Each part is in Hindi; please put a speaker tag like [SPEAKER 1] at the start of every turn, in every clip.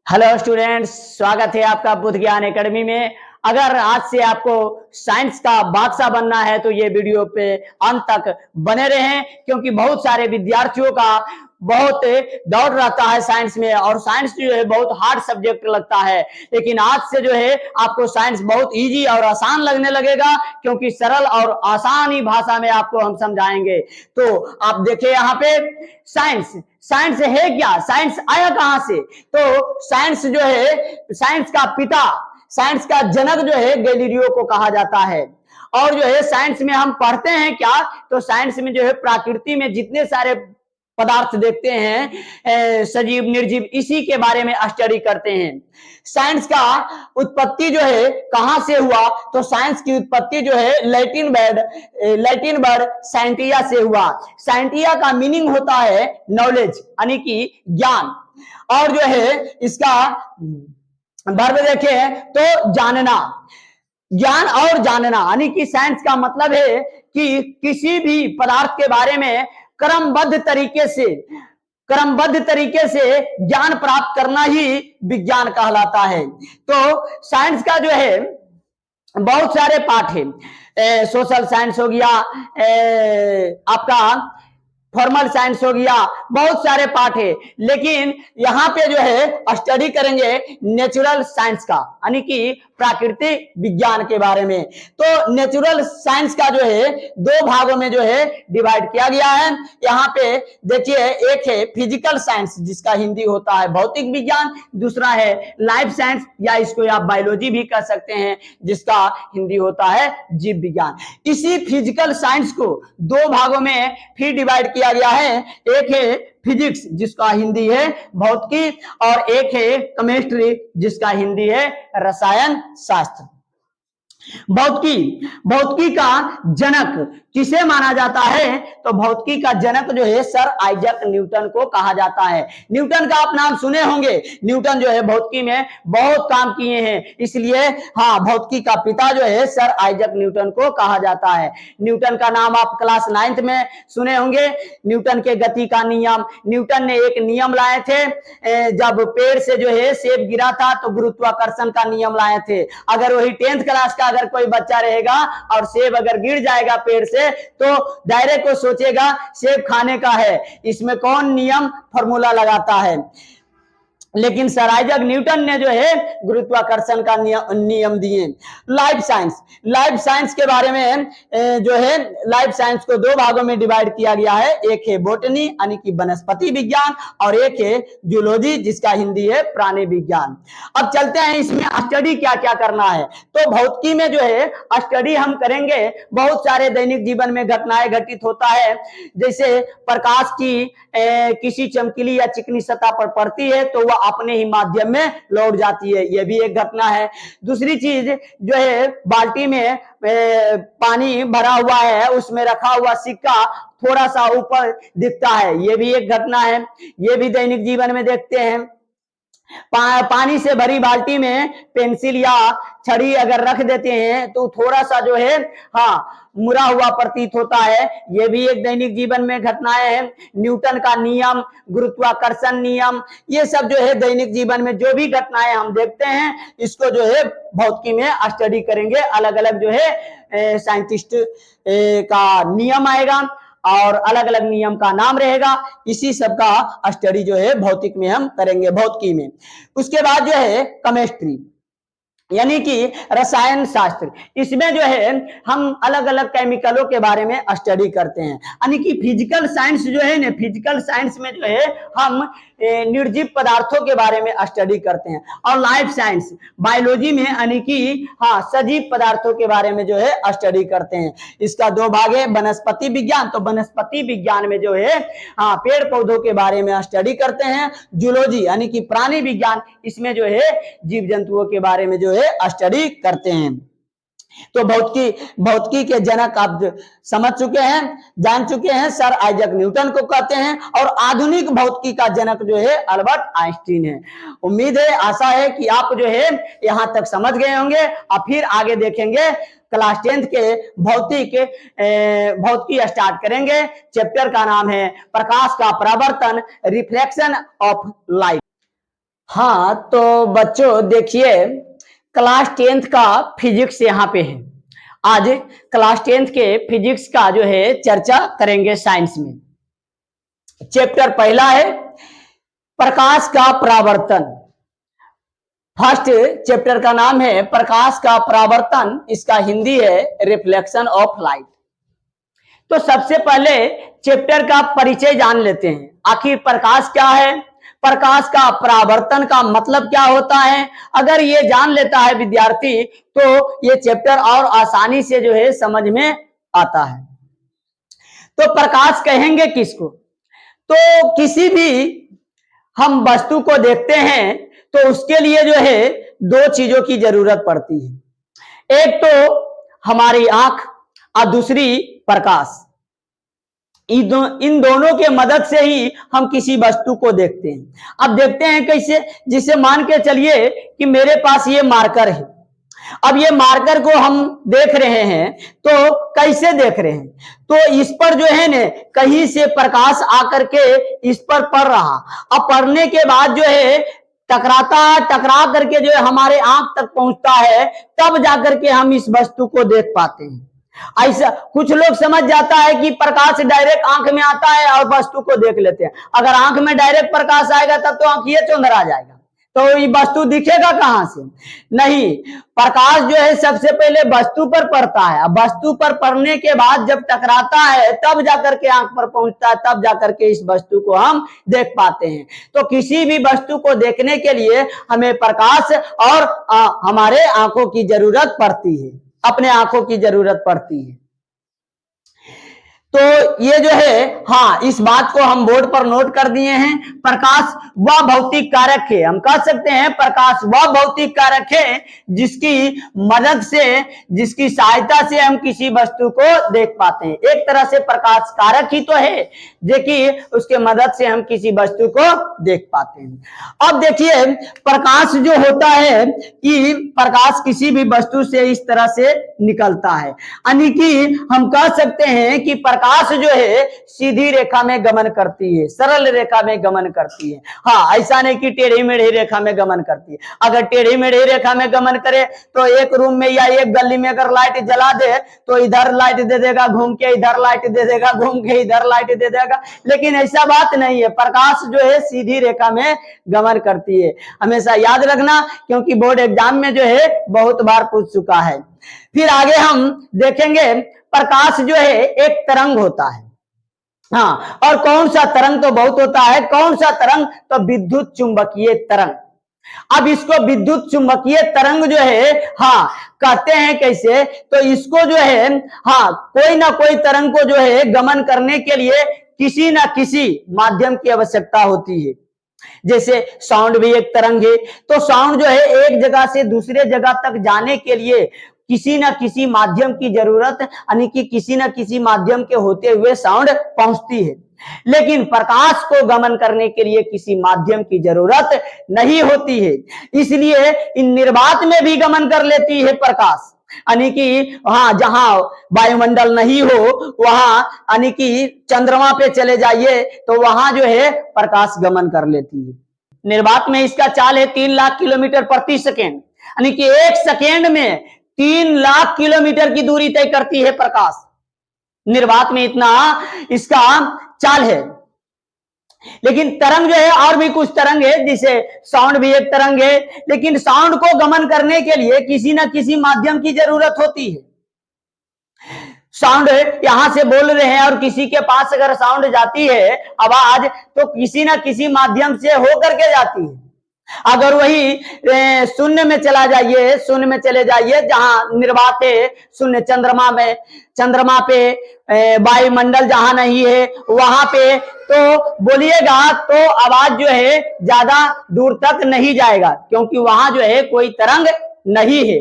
[SPEAKER 1] हेलो स्टूडेंट्स, स्वागत है आपका बुद्ध ज्ञान एकेडमी में। अगर आज से आपको साइंस का बादशाह बनना है तो ये वीडियो पे अंत तक बने रहें, क्योंकि बहुत सारे विद्यार्थियों का बहुत दौड़ रहता है साइंस में, और साइंस जो है बहुत हार्ड सब्जेक्ट लगता है। लेकिन आज से जो है आपको साइंस बहुत इजी और आसान लगने लगेगा, क्योंकि सरल और आसानी भाषा में आपको हम समझाएंगे। तो आप देखिए यहाँ पे साइंस साइंस है क्या, साइंस आया कहां से? तो साइंस जो है, साइंस का पिता, साइंस का जनक जो है गैलीलियो को कहा जाता है। और जो है साइंस में हम पढ़ते हैं क्या, तो साइंस में जो है प्रकृति में जितने सारे पदार्थ देखते हैं, सजीव निर्जीव, इसी के बारे में स्टडी करते हैं। साइंस का उत्पत्ति जो है कहां से हुआ, तो साइंस की उत्पत्ति जो है लैटिन वर्ड साइंटिया से हुआ। साइंटिया का मीनिंग होता है नॉलेज, यानी कि ज्ञान। और जो है इसका वर्ब देखें तो जानना, ज्ञान और जानना, यानी कि साइंस का मतलब है कि किसी भी पदार्थ के बारे में क्रमबद्ध तरीके से ज्ञान प्राप्त करना ही विज्ञान कहलाता है। तो साइंस का जो है बहुत सारे पार्ट है। सोशल साइंस हो गया, आपका फॉर्मल साइंस हो गया, बहुत सारे पार्ट है। लेकिन यहाँ पे जो है स्टडी करेंगे नेचुरल साइंस का, यानी कि प्राकृतिक विज्ञान के बारे में। तो नेचुरल साइंस का जो है दो भागों में जो है डिवाइड किया गया है। यहाँ पे देखिए, एक है फिजिकल साइंस जिसका हिंदी होता है भौतिक विज्ञान, दूसरा है लाइफ साइंस या इसको आप बायोलॉजी भी कह सकते हैं, जिसका हिंदी होता है जीव विज्ञान। इसी फिजिकल साइंस को दो भागों में फिर डिवाइड किया गया है। एक है फिजिक्स जिसका हिंदी है भौतिकी, और एक है केमिस्ट्री जिसका हिंदी है रसायन शास्त्र। भौतिकी का जनक किसे माना जाता है, तो भौतिकी का जनक जो है सर आइजैक न्यूटन को कहा जाता है। न्यूटन का आप नाम सुने होंगे, न्यूटन जो है भौतिकी में बहुत काम किए हैं, इसलिए हाँ, भौतिकी का पिता जो है सर आइजैक न्यूटन को कहा जाता है। न्यूटन का नाम आप क्लास 9th में सुने होंगे। न्यूटन के गति का नियम, न्यूटन ने एक नियम लाए थे, जब पेड़ से जो है सेब गिरा था तो गुरुत्वाकर्षण का नियम लाए थे। अगर वही 10th क्लास का अगर कोई बच्चा रहेगा और सेब अगर गिर जाएगा पेड़ से, तो डायरेक्ट वो सोचेगा सेब खाने का है। इसमें कौन नियम फॉर्मूला लगाता है? लेकिन सर आइजैक न्यूटन ने जो है गुरुत्वाकर्षण का नियम दिए। लाइफ साइंस के बारे में जो है लाइफ साइंस को दो भागों में डिवाइड किया गया है। एक है बोटनी यानी कि वनस्पति विज्ञान, और एक है जूलॉजी जिसका हिंदी है प्राणी विज्ञान। अब चलते हैं इसमें स्टडी क्या क्या करना है। तो भौतिकी में जो है स्टडी हम करेंगे, बहुत सारे दैनिक जीवन में घटनाएं घटित होता है। जैसे प्रकाश की किसी चमकीली या चिकनी सतह पर पड़ती है तो वह अपने ही माध्यम में लौट जाती है, यह भी एक घटना है। दूसरी चीज जो है, बाल्टी में पानी भरा हुआ है, उसमें रखा हुआ सिक्का थोड़ा सा ऊपर दिखता है, यह भी एक घटना है, यह भी दैनिक जीवन में देखते हैं। पानी से भरी बाल्टी में पेंसिल या छड़ी अगर रख देते हैं तो थोड़ा सा जो है मुड़ा हुआ प्रतीत होता है, यह भी एक दैनिक जीवन में घटनाएं हैं। न्यूटन का नियम, गुरुत्वाकर्षण नियम, ये सब जो है दैनिक जीवन में जो भी घटनाएं हम देखते हैं, इसको जो है भौतिकी में स्टडी करेंगे। अलग अलग जो है साइंटिस्ट का नियम आएगा और अलग अलग नियम का नाम रहेगा, इसी सब का स्टडी जो है भौतिक में हम करेंगे, भौतिकी में। उसके बाद जो है केमिस्ट्री यानी कि रसायन शास्त्र, इसमें जो है हम अलग अलग केमिकलों के बारे में स्टडी करते हैं। यानी कि फिजिकल साइंस जो है ना, फिजिकल साइंस में जो है हम निर्जीव पदार्थों के बारे में स्टडी करते हैं। और लाइफ साइंस बायोलॉजी में यानी कि सजीव पदार्थों के बारे में जो है स्टडी करते हैं। इसका दो भाग है, वनस्पति विज्ञान, तो वनस्पति विज्ञान में जो है पेड़ पौधों के बारे में स्टडी करते हैं। जूलॉजी यानी कि प्राणी विज्ञान, इसमें जो है जीव जंतुओं के बारे में जो है स्टडी करते हैं। तो भौतिकी के जनक आप समझ चुके हैं, जान चुके हैं, सर आइजैक न्यूटन को कहते हैं। और आधुनिक भौतिकी का जनक जो है अल्बर्ट आइंस्टीन है। उम्मीद है, आशा है कि आप जो है यहां तक समझ गए होंगे। और फिर आगे देखेंगे क्लास 10th के भौतिकी स्टार्ट करेंगे। चैप्टर का नाम है प्रकाश का परावर्तन, रिफ्लेक्शन ऑफ लाइट। हाँ तो बच्चों देखिए, क्लास 10th का फिजिक्स यहाँ पे है। आज क्लास 10th के फिजिक्स का जो है चर्चा करेंगे साइंस में। चैप्टर पहला है प्रकाश का परावर्तन। फर्स्ट चैप्टर का नाम है प्रकाश का परावर्तन, इसका हिंदी है रिफ्लेक्शन ऑफ लाइट। तो सबसे पहले चैप्टर का परिचय जान लेते हैं। आखिर प्रकाश क्या है, प्रकाश का परावर्तन का मतलब क्या होता है। अगर ये जान लेता है विद्यार्थी तो ये चैप्टर और आसानी से जो है समझ में आता है। तो प्रकाश कहेंगे किसको, तो किसी भी हम वस्तु को देखते हैं तो उसके लिए जो है दो चीजों की जरूरत पड़ती है। एक तो हमारी आंख और दूसरी प्रकाश। इन दोनों के मदद से ही हम किसी वस्तु को देखते हैं। अब देखते हैं कैसे, जिसे मान के चलिए कि मेरे पास ये मार्कर है। अब ये मार्कर को हम देख रहे हैं तो कैसे देख रहे हैं, तो इस पर जो है ना कहीं से प्रकाश आकर के इस पर पड़ रहा। अब पड़ने के बाद जो है टकरा करके जो है हमारे आंख तक पहुंचता है, तब जाकर के हम इस वस्तु को देख पाते हैं। ऐसा कुछ लोग समझ जाता है कि प्रकाश डायरेक्ट आंख में आता है और वस्तु को देख लेते हैं। अगर आंख में डायरेक्ट प्रकाश आएगा तब तो आंख ये चौंधरा जाएगा, तो ये वस्तु दिखेगा कहां से। नहीं, प्रकाश जो है सबसे पहले वस्तु पर पड़ता है। अब वस्तु पर पड़ने के बाद जब टकराता है तब जाकर के आंख पर पहुंचता है, तब जाकर के इस वस्तु को हम देख पाते हैं। तो किसी भी वस्तु को देखने के लिए हमें प्रकाश और हमारे आंखों की जरूरत पड़ती है, अपने आंखों की जरूरत पड़ती है। तो ये जो है, हाँ, इस बात को हम बोर्ड पर नोट कर दिए हैं। प्रकाश वह भौतिक कारक है, हम कह सकते हैं प्रकाश वह भौतिक कारक है जिसकी मदद से, जिसकी सहायता से हम किसी वस्तु को देख पाते हैं। एक तरह से प्रकाश कारक ही तो है, जो कि उसके मदद से हम किसी वस्तु को देख पाते हैं। अब देखिए, प्रकाश जो होता है कि प्रकाश किसी भी वस्तु से इस तरह से निकलता है, यानी कि हम कह सकते हैं कि प्रकाश जो है सीधी रेखा में गमन करती है, सरल रेखा में गमन करती है। हाँ, ऐसा नहीं कि टेढ़ी मेढ़ी रेखा में गमन करती है। अगर टेढ़ी मेढ़ी रेखा में गमन करे तो एक रूम में या एक गली में अगर लाइट जला दे तो इधर लाइट दे देगा, घूम के इधर लाइट दे देगा, घूम के इधर लाइट दे देगा। लेकिन ऐसा बात नहीं है, प्रकाश जो है सीधी रेखा में गमन करती है। हमेशा याद रखना, क्योंकि बोर्ड एग्जाम में जो है बहुत बार पूछ चुका है। फिर आगे हम देखेंगे, प्रकाश जो है एक तरंग होता है। हाँ, और कौन सा तरंग तो बहुत होता है। कौन सा तरंग, तो विद्युत चुंबकीय तरंग। अब इसको विद्युत चुंबकीय तरंग जो है, हाँ, कहते हैं कैसे, तो इसको जो है, हाँ, कोई ना कोई तरंग को जो है गमन करने के लिए किसी ना किसी माध्यम की आवश्यकता होती है। जैसे साउंड भी एक तरंग है, तो साउंड जो है एक जगह से दूसरे जगह तक जाने के लिए किसी ना किसी माध्यम की जरूरत, यानी कि किसी ना किसी माध्यम के होते हुए साउंड पहुंचती है। लेकिन प्रकाश को गमन करने के लिए किसी माध्यम की जरूरत नहीं होती है, इसलिए इन निर्वात में भी गमन कर लेती है प्रकाश। यानी कि हाँ, जहां वायुमंडल नहीं हो वहां, यानी कि चंद्रमा पे चले जाइए तो वहां जो है प्रकाश गमन कर लेती है। निर्वात में इसका चाल है 3 लाख किलोमीटर प्रति सेकेंड, यानी कि एक सेकेंड में 3 लाख किलोमीटर की दूरी तय करती है प्रकाश। निर्वात में इतना इसका चाल है। लेकिन तरंग जो है, और भी कुछ तरंग है, जिसे साउंड भी एक तरंग है, लेकिन साउंड को गमन करने के लिए किसी ना किसी माध्यम की जरूरत होती है। साउंड यहां से बोल रहे हैं और किसी के पास अगर साउंड जाती है आवाज, तो किसी ना किसी माध्यम से होकर के जाती है। अगर वही शून्य में चला जाइए, शून्य में चले जाइए जहां निर्वात है, शून्य चंद्रमा पे वायुमंडल जहां नहीं है वहां पे, तो बोलिएगा तो आवाज जो है ज्यादा दूर तक नहीं जाएगा, क्योंकि वहां जो है कोई तरंग नहीं है।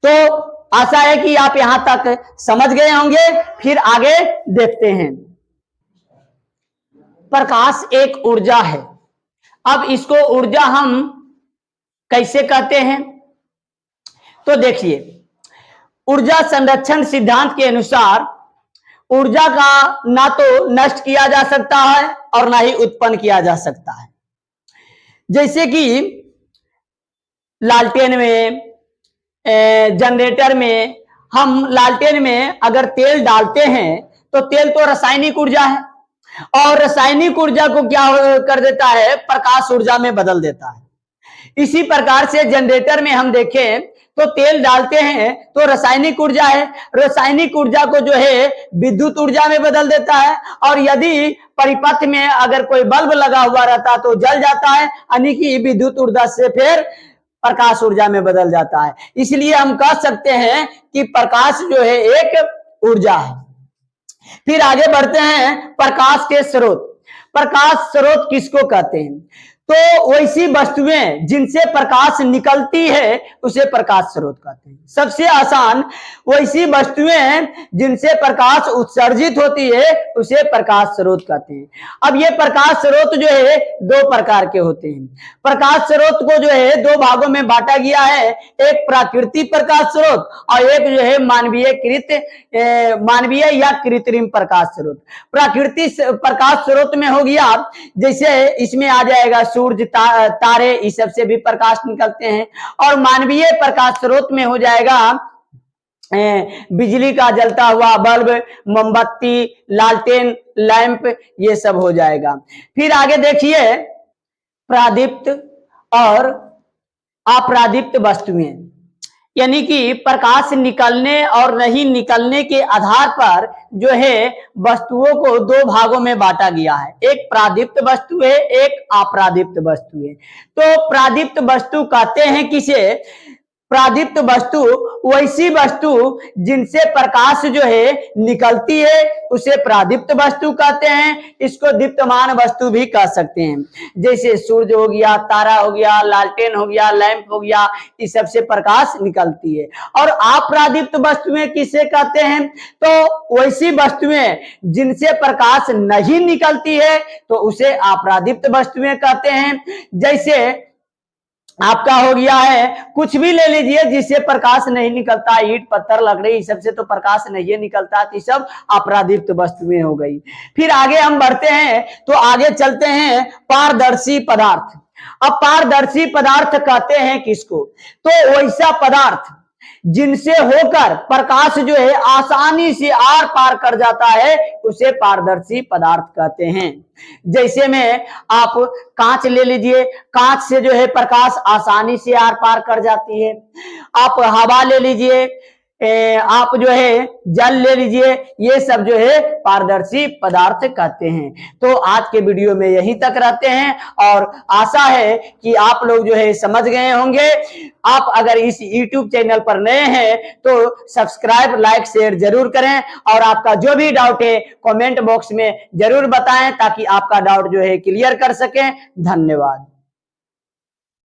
[SPEAKER 1] तो आशा है कि आप यहां तक समझ गए होंगे। फिर आगे देखते हैं। प्रकाश एक ऊर्जा है। अब इसको ऊर्जा हम कैसे कहते हैं, तो देखिए, ऊर्जा संरक्षण सिद्धांत के अनुसार ऊर्जा का ना तो नष्ट किया जा सकता है और ना ही उत्पन्न किया जा सकता है। जैसे कि लालटेन में, जनरेटर में, हम लालटेन में अगर तेल डालते हैं तो तेल तो रासायनिक ऊर्जा है, और रासायनिक ऊर्जा को क्या कर देता है, प्रकाश ऊर्जा में बदल देता है। इसी प्रकार से जनरेटर में हम देखें तो तेल डालते हैं तो रासायनिक ऊर्जा है, रासायनिक ऊर्जा को जो है विद्युत ऊर्जा में बदल देता है, और यदि परिपथ में अगर कोई बल्ब लगा हुआ रहता तो जल जाता है, यानी कि विद्युत ऊर्जा से फिर प्रकाश ऊर्जा में बदल जाता है। इसलिए हम कह सकते हैं कि प्रकाश जो है एक ऊर्जा है। फिर आगे बढ़ते हैं, प्रकाश के स्रोत। प्रकाश स्रोत किसको कहते हैं, तो वैसी वस्तुएं जिनसे प्रकाश निकलती है उसे प्रकाश स्रोत कहते हैं। सबसे आसान, वैसी वस्तुएं जिनसे प्रकाश उत्सर्जित होती है उसे प्रकाश स्रोत कहते हैं। अब ये प्रकाश स्रोत जो है दो प्रकार के होते हैं। प्रकाश स्रोत को जो है दो भागों में बांटा गया है, एक प्राकृतिक प्रकाश स्रोत और एक जो है मानवीय या कृत्रिम प्रकाश स्रोत। प्राकृतिक प्रकाश स्रोत में हो गया, जैसे इसमें आ जाएगा सूरज, तारे, इस सब से भी प्रकाश निकलते हैं। और मानवीय प्रकाश स्रोत में हो जाएगा बिजली का जलता हुआ बल्ब, मोमबत्ती, लालटेन, लैंप, ये सब हो जाएगा। फिर आगे देखिए, प्रादीप्त और अप्रादीप्त वस्तुएं, यानी कि प्रकाश निकलने और नहीं निकलने के आधार पर जो है वस्तुओं को दो भागों में बांटा गया है, एक प्रादीप्त वस्तु है, एक अप्रादीप्त वस्तु है। तो प्रादीप्त वस्तु कहते हैं किसे, प्रादीप्त वस्तु वैसी वस्तु जिनसे प्रकाश जो है निकलती है उसे प्रादीप्त वस्तु कहते हैं। इसको दीप्तमान वस्तु भी कह सकते हैं, जैसे सूरज हो गया, तारा हो गया, लालटेन हो गया, लैंप हो गया, इस सब से प्रकाश निकलती है। और अप्रादीप्त वस्तुएं किसे कहते हैं, तो वैसी वस्तुएं जिनसे प्रकाश नहीं निकलती है तो उसे अप्रादीप्त वस्तुएं कहते हैं। जैसे आपका हो गया है, कुछ भी ले लीजिए जिससे प्रकाश नहीं निकलता, ईंट, पत्थर, लकड़ी, इस सब से तो प्रकाश नहीं निकलता, तो सब अपरादीप्त वस्तुएं हो गई। फिर आगे हम बढ़ते हैं तो आगे चलते हैं, पारदर्शी पदार्थ। अब पारदर्शी पदार्थ कहते हैं किसको, तो वैसा पदार्थ जिनसे होकर प्रकाश जो है आसानी से आर पार कर जाता है उसे पारदर्शी पदार्थ कहते हैं। जैसे में आप कांच ले लीजिए, कांच से जो है प्रकाश आसानी से आर पार कर जाती है। आप हवा ले लीजिए, आप जो है जल ले लीजिए, ये सब जो है पारदर्शी पदार्थ कहते हैं। तो आज के वीडियो में यहीं तक रहते हैं और आशा है कि आप लोग जो है समझ गए होंगे। आप अगर इस YouTube चैनल पर नए हैं तो सब्सक्राइब, लाइक, शेयर जरूर करें और आपका जो भी डाउट है कमेंट बॉक्स में जरूर बताएं ताकि आपका डाउट जो है क्लियर कर सकें। धन्यवाद।